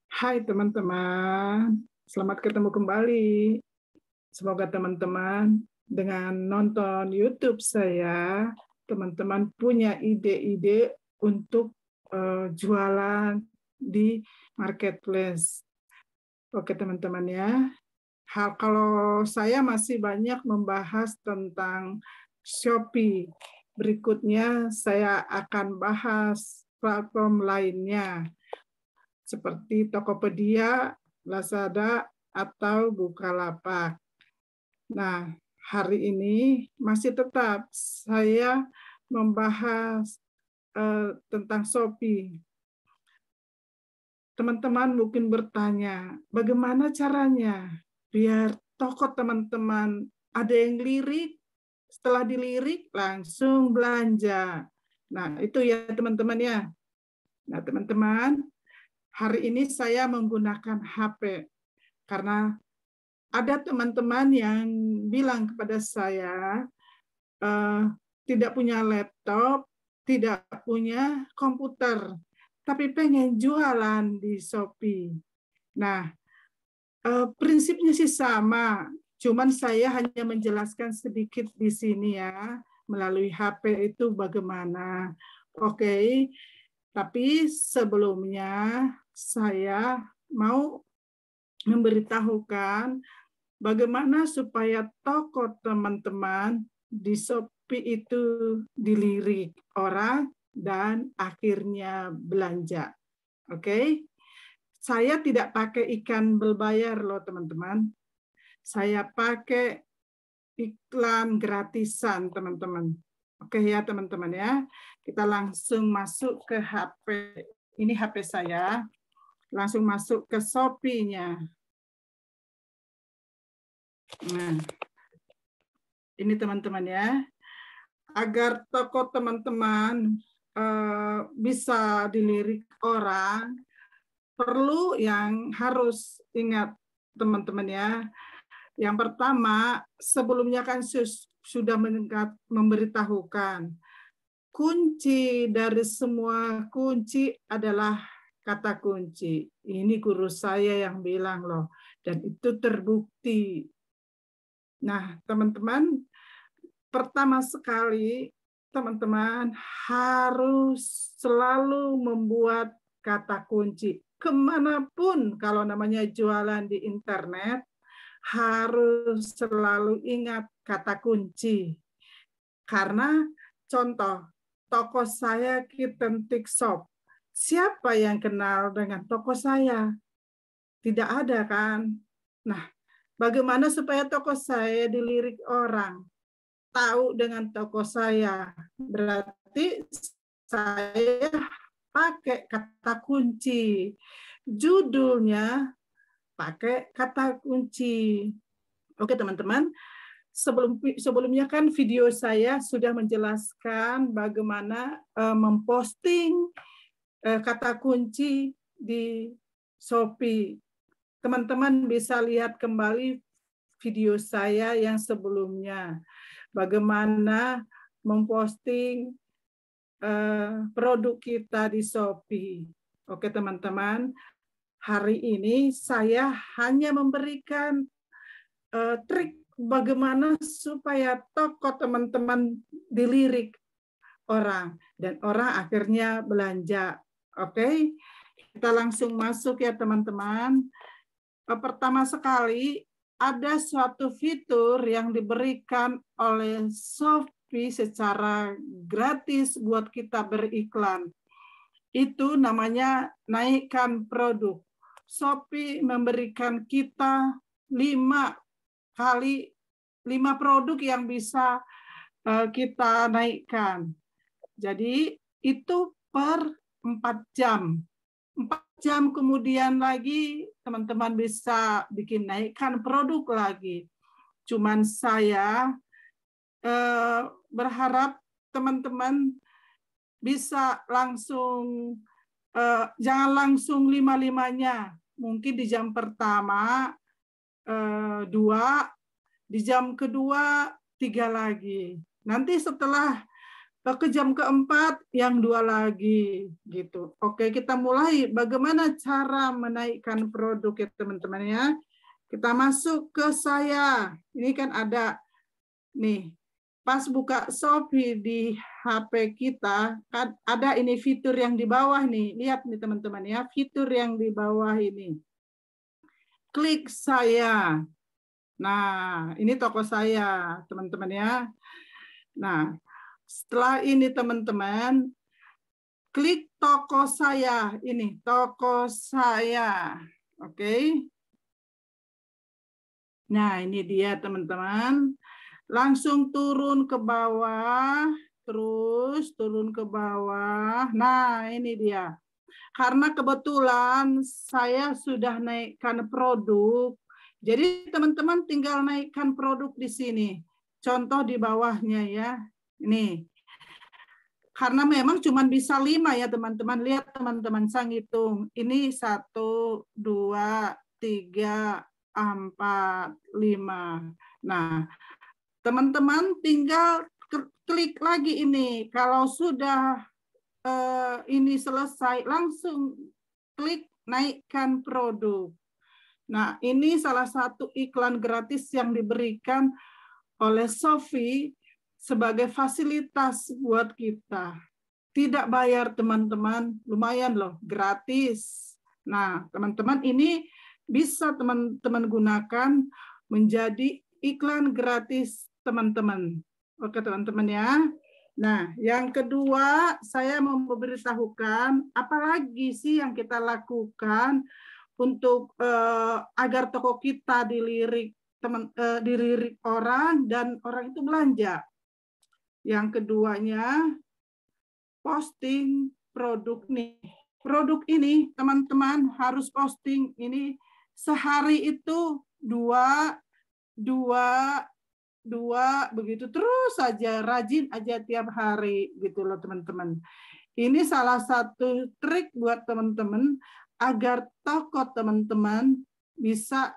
Hai teman-teman, selamat ketemu kembali. Semoga teman-teman dengan nonton YouTube saya, teman-teman punya ide-ide untuk jualan di marketplace. Oke teman-teman ya. Kalau saya masih banyak membahas tentang Shopee. Berikutnya saya akan bahas platform lainnya seperti Tokopedia, Lazada, atau Bukalapak. Nah, hari ini masih tetap saya membahas tentang Shopee. Teman-teman mungkin bertanya, bagaimana caranya biar toko teman-teman ada yang lirik, setelah dilirik langsung belanja. Nah, itu ya teman-teman ya. Nah, teman-teman, hari ini saya menggunakan HP karena ada teman-teman yang bilang kepada saya tidak punya laptop, tidak punya komputer, tapi pengen jualan di Shopee. Nah, prinsipnya sih sama, cuman saya hanya menjelaskan sedikit di sini ya, melalui HP itu bagaimana. Oke, tapi sebelumnya saya mau memberitahukan bagaimana supaya toko teman-teman di Shopee itu dilirik orang dan akhirnya belanja. Oke? Saya tidak pakai ikan berbayar loh teman-teman. Saya pakai iklan gratisan teman-teman. Oke ya teman-teman ya. Kita langsung masuk ke HP. Ini HP saya. Langsung masuk ke Shopee-nya. Nah, ini teman-teman ya. Agar toko teman-teman bisa dilirik orang, perlu yang harus ingat teman-teman ya. Yang pertama, sebelumnya kan sudah memberitahukan, kunci dari semua kunci adalah kata kunci. Ini guru saya yang bilang loh, dan itu terbukti. Nah, teman-teman, pertama sekali, teman-teman harus selalu membuat kata kunci. Kemanapun kalau namanya jualan di internet, harus selalu ingat kata kunci. Karena contoh, toko saya Kitentik Shop. Siapa yang kenal dengan toko saya? Tidak ada kan? Nah, bagaimana supaya toko saya dilirik orang? Tahu dengan toko saya. Berarti saya pakai kata kunci. Judulnya pakai kata kunci. Oke teman-teman, sebelumnya kan video saya sudah menjelaskan bagaimana memposting kata kunci di Shopee. Teman-teman bisa lihat kembali video saya yang sebelumnya. Bagaimana memposting produk kita di Shopee. Oke teman-teman, hari ini saya hanya memberikan trik bagaimana supaya toko teman-teman dilirik orang dan orang akhirnya belanja. Oke, kita langsung masuk ya teman-teman. Pertama sekali ada suatu fitur yang diberikan oleh Shopee secara gratis buat kita beriklan. Itu namanya naikkan produk. Shopee memberikan kita 5 produk yang bisa kita naikkan. Jadi itu per 4 jam. 4 jam kemudian lagi teman-teman bisa bikin naikkan produk lagi. Cuman saya berharap teman-teman bisa langsung, jangan langsung 5-5-nya. Mungkin di jam pertama 2, di jam kedua 3 lagi. Nanti setelah ke jam keempat yang 2 lagi gitu. Oke, kita mulai bagaimana cara menaikkan produk ya teman-teman ya. Kita masuk ke saya. Ini kan ada nih. Pas buka Shopee di HP kita, kan ada ini fitur yang di bawah nih. Lihat nih teman-teman ya, fitur yang di bawah ini. Klik saya. Nah, ini toko saya, teman-teman ya. Nah, setelah ini teman-teman, klik toko saya. Ini toko saya. Oke. Nah, ini dia teman-teman. Langsung turun ke bawah, terus turun ke bawah. Nah, ini dia. Karena kebetulan saya sudah naikkan produk, jadi teman-teman tinggal naikkan produk di sini. Contoh di bawahnya ya. Ini. Karena memang cuma bisa 5 ya teman-teman. Lihat teman-teman, saya hitung. Ini 1, 2, 3, 4, 5. Nah, teman-teman tinggal klik lagi ini. Kalau sudah ini selesai, langsung klik naikkan produk. Nah, ini salah satu iklan gratis yang diberikan oleh Shopee sebagai fasilitas buat kita. Tidak bayar teman-teman, lumayan loh, gratis. Nah, teman-teman ini bisa teman-teman gunakan menjadi iklan gratis teman-teman. Oke teman-teman ya. Nah, yang kedua saya mau memberitahukan apalagi sih yang kita lakukan untuk agar toko kita dilirik dilirik orang dan orang itu belanja. Yang keduanya posting produk nih. Produk ini teman-teman harus posting ini sehari itu dua begitu terus saja, rajin aja tiap hari gitu loh teman-teman. Ini salah satu trik buat teman-teman agar toko teman-teman bisa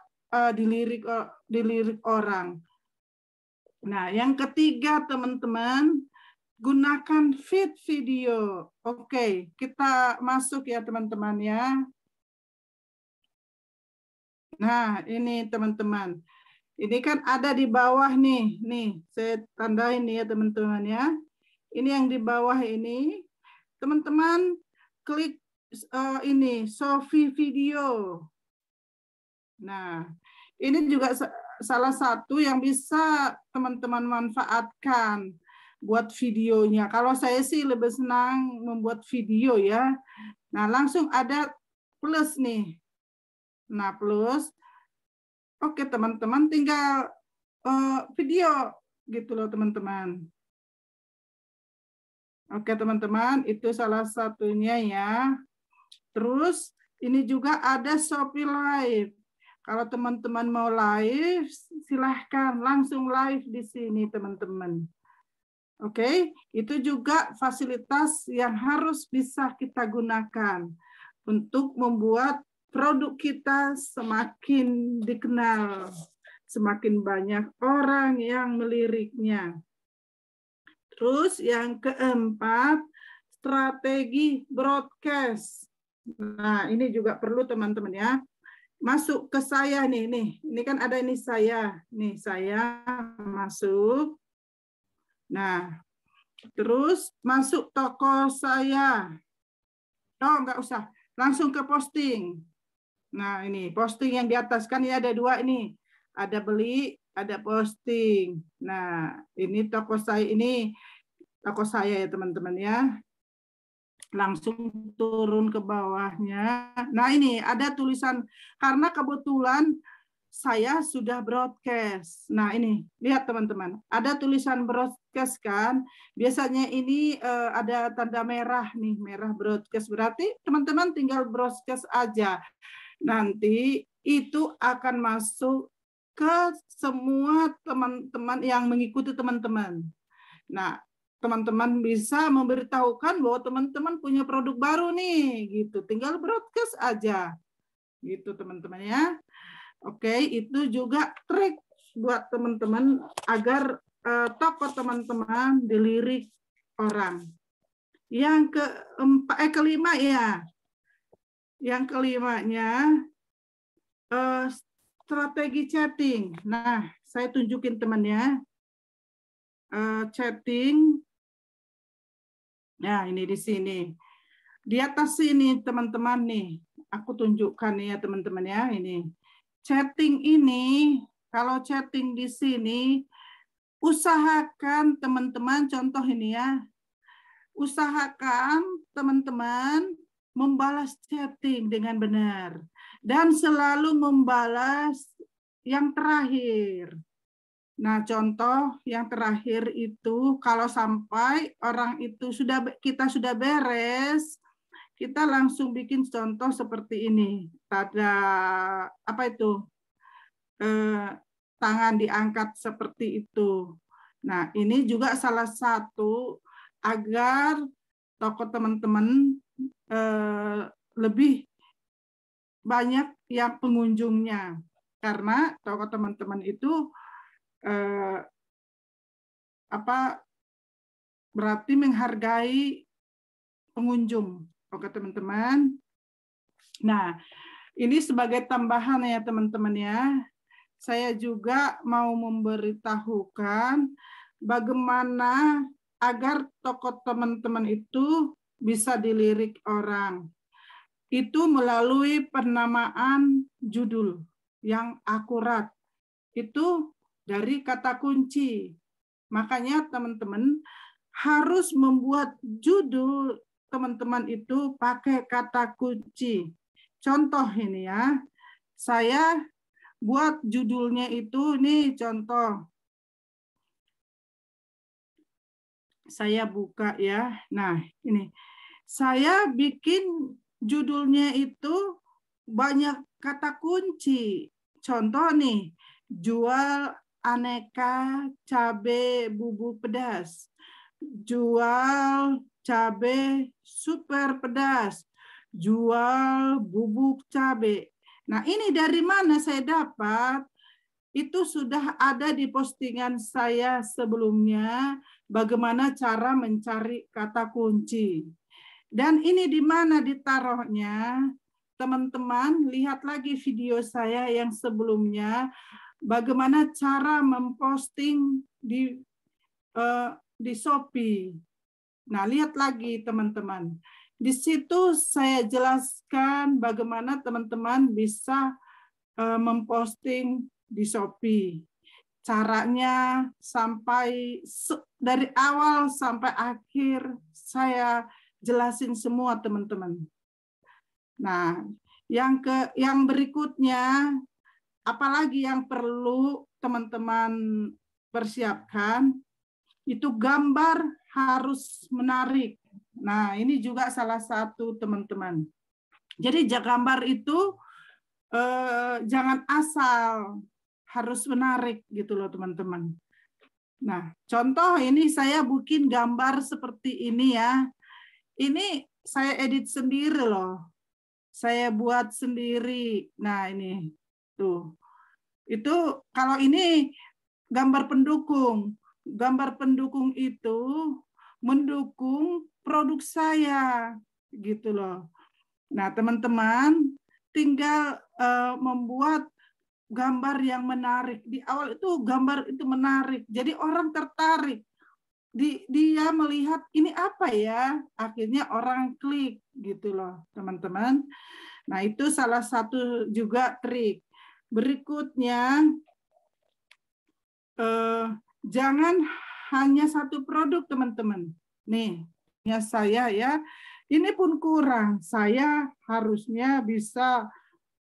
dilirik orang. Nah, yang ketiga teman-teman, gunakan feed video. Oke, kita masuk ya teman-teman ya. Nah, ini teman-teman. Ini kan ada di bawah nih. Nih, saya tandain nih ya teman-teman ya. Ini yang di bawah ini. Teman-teman klik ini Shopee video. Nah, ini juga salah satu yang bisa teman-teman manfaatkan buat videonya. Kalau saya sih lebih senang membuat video ya. Nah, langsung ada plus nih. Nah, plus. Oke, teman-teman tinggal video gitu loh, teman-teman. Oke, teman-teman, itu salah satunya ya. Terus ini juga ada Shopee Live. Kalau teman-teman mau live, silahkan langsung live di sini, teman-teman. Oke, itu juga fasilitas yang harus bisa kita gunakan untuk membuat produk kita semakin dikenal, semakin banyak orang yang meliriknya. Terus yang keempat, strategi broadcast. Nah, ini juga perlu teman-teman ya. Masuk ke saya nih, ini kan ada ini saya. Nih, saya masuk. Nah, terus masuk toko saya. Oh, enggak usah. Langsung ke posting. Nah, ini posting yang di atas kan ini ada 2 ini. Ada beli, ada posting. Nah, ini toko saya ya teman-teman ya. Langsung turun ke bawahnya. Nah, ini ada tulisan karena kebetulan saya sudah broadcast. Nah, ini lihat teman-teman. Ada tulisan broadcast kan. Biasanya ini ada tanda merah nih, merah broadcast. Berarti teman-teman tinggal broadcast aja. Nanti itu akan masuk ke semua teman-teman yang mengikuti teman-teman. Nah, teman-teman bisa memberitahukan bahwa teman-teman punya produk baru nih, gitu. Tinggal broadcast aja, gitu teman-teman ya. Oke, itu juga trik buat teman-teman agar toko teman-teman dilirik orang. Yang kelima ya. Yang kelimanya strategi chatting. Nah, saya tunjukin temannya. Chatting. Nah, ini di sini. Di atas sini teman-teman nih. Aku tunjukkan ya teman-teman ya ini. Chatting ini, kalau chatting di sini, usahakan teman-teman, contoh ini ya. Usahakan teman-teman membalas chatting dengan benar. Dan selalu membalas yang terakhir. Nah, contoh yang terakhir itu kalau sampai orang itu kita sudah beres, kita langsung bikin contoh seperti ini. Tanda apa itu? Tangan diangkat seperti itu. Nah, ini juga salah satu agar toko teman-teman lebih banyak yang pengunjungnya. Karena toko teman-teman itu berarti menghargai pengunjung. Oke teman-teman. Nah, ini sebagai tambahan ya teman-teman ya. Saya juga mau memberitahukan bagaimana agar toko teman-teman itu bisa dilirik orang. Itu melalui penamaan judul yang akurat. Itu dari kata kunci. Makanya teman-teman harus membuat judul teman-teman itu pakai kata kunci. Contoh ini ya, saya buat judulnya itu, ini contoh. Saya buka ya, nah ini. Saya bikin judulnya itu banyak kata kunci. Contoh nih, jual aneka cabai bubuk pedas, jual cabai super pedas, jual bubuk cabai. Nah, ini dari mana saya dapat? Itu sudah ada di postingan saya sebelumnya, bagaimana cara mencari kata kunci. Dan ini di mana ditaruhnya? Teman-teman, lihat lagi video saya yang sebelumnya, bagaimana cara memposting di Shopee. Nah, lihat lagi teman-teman. Di situ saya jelaskan bagaimana teman-teman bisa memposting di Shopee. Caranya sampai dari awal sampai akhir saya jelasin semua teman-teman. Nah, yang berikutnya, apalagi yang perlu teman-teman persiapkan, itu gambar harus menarik. Nah, ini juga salah satu teman-teman. Jadi gambar itu jangan asal, harus menarik gitu loh teman-teman. Nah, contoh ini saya bikin gambar seperti ini ya. Ini saya edit sendiri loh. Saya buat sendiri. Nah, ini tuh. Itu kalau ini gambar pendukung. Gambar pendukung itu mendukung produk saya gitu loh. Nah, teman-teman tinggal membuat gambar yang menarik. Di awal itu gambar itu menarik. Jadi orang tertarik. Dia melihat ini apa ya, akhirnya orang klik gitu loh teman-teman. Nah itu salah satu juga trik. Berikutnya jangan hanya satu produk teman-teman. Nih ya saya ya, ini pun kurang, saya harusnya bisa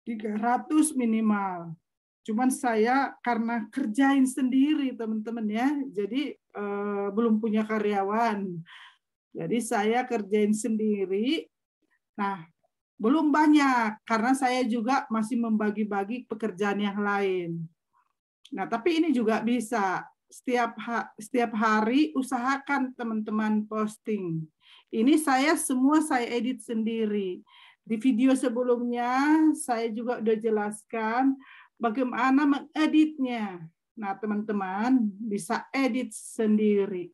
300 minimal. Cuman saya karena kerjain sendiri teman-teman ya, jadi belum punya karyawan. Jadi saya kerjain sendiri. Nah, belum banyak karena saya juga masih membagi-bagi pekerjaan yang lain. Nah, tapi ini juga bisa setiap hari usahakan teman-teman posting. Ini semua saya edit sendiri. Di video sebelumnya saya juga udah jelaskan bagaimana mengeditnya. Nah, teman-teman bisa edit sendiri.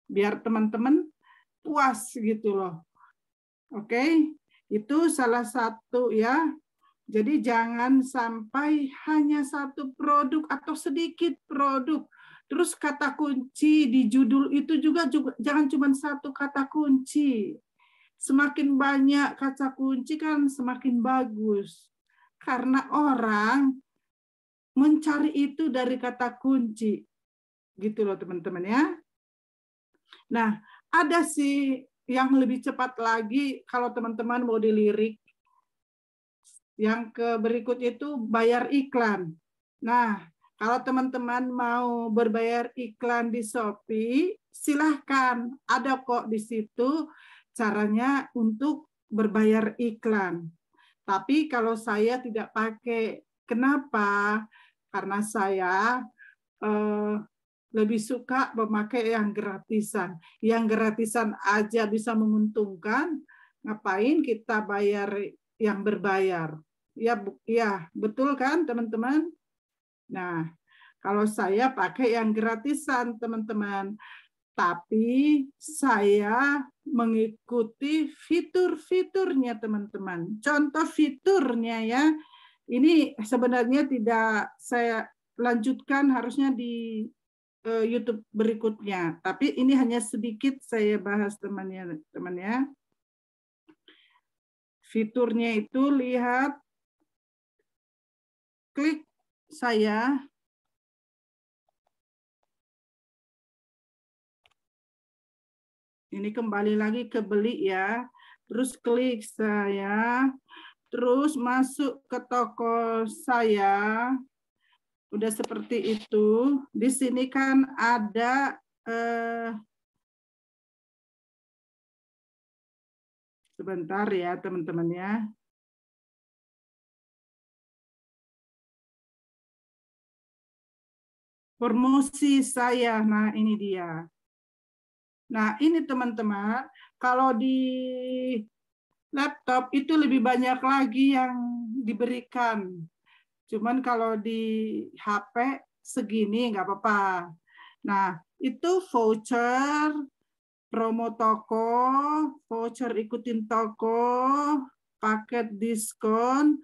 Biar teman-teman puas gitu loh. Oke, itu salah satu ya. Jadi jangan sampai hanya satu produk atau sedikit produk. Terus kata kunci di judul itu juga jangan cuma satu kata kunci. Semakin banyak kata kunci kan semakin bagus. Karena orang mencari itu dari kata kunci. Gitu loh teman-teman ya. Nah, ada sih yang lebih cepat lagi kalau teman-teman mau dilirik. Yang berikut itu bayar iklan. Nah, kalau teman-teman mau berbayar iklan di Shopee, silahkan. Ada kok di situ caranya untuk berbayar iklan. Tapi kalau saya tidak pakai, kenapa? Karena saya lebih suka memakai yang gratisan. Yang gratisan aja bisa menguntungkan, ngapain kita bayar yang berbayar? Ya, betul kan teman-teman? Nah, kalau saya pakai yang gratisan teman-teman, tapi saya mengikuti fitur-fiturnya teman-teman. Contoh fiturnya ya, ini sebenarnya tidak saya lanjutkan harusnya di YouTube berikutnya, tapi ini hanya sedikit saya bahas teman-teman. Fiturnya itu lihat, klik saya. Ini kembali lagi ke beli ya. Terus klik saya. Terus masuk ke toko saya. Udah seperti itu. Di sini kan ada sebentar ya teman-teman ya. Promosi saya. Nah, ini dia. Nah, ini teman-teman, kalau di laptop itu lebih banyak lagi yang diberikan. Cuman kalau di HP segini nggak apa-apa. Nah, itu voucher, promo toko, voucher ikutin toko, paket diskon,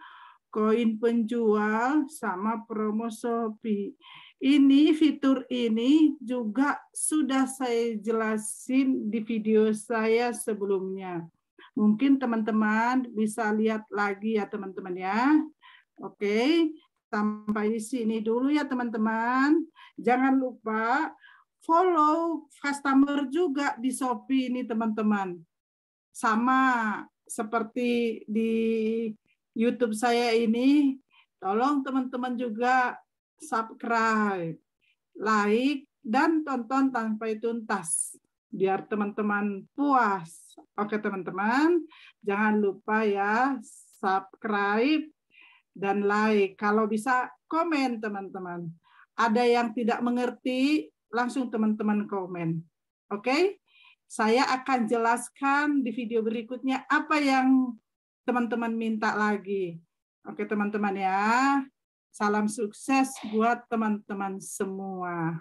koin penjual, sama promo Shopee. Ini fitur ini juga sudah saya jelasin di video saya sebelumnya. Mungkin teman-teman bisa lihat lagi ya teman-teman ya. Oke, sampai di sini dulu ya teman-teman. Jangan lupa follow customer juga di Shopee ini teman-teman. Sama seperti di YouTube saya ini, tolong teman-teman juga subscribe, like, dan tonton sampai tuntas. Biar teman-teman puas. Oke teman-teman, jangan lupa ya subscribe dan like. Kalau bisa komen teman-teman. Ada yang tidak mengerti, langsung teman-teman komen. Oke? Saya akan jelaskan di video berikutnya apa yang teman-teman minta lagi. Oke teman-teman ya. Salam sukses buat teman-teman semua.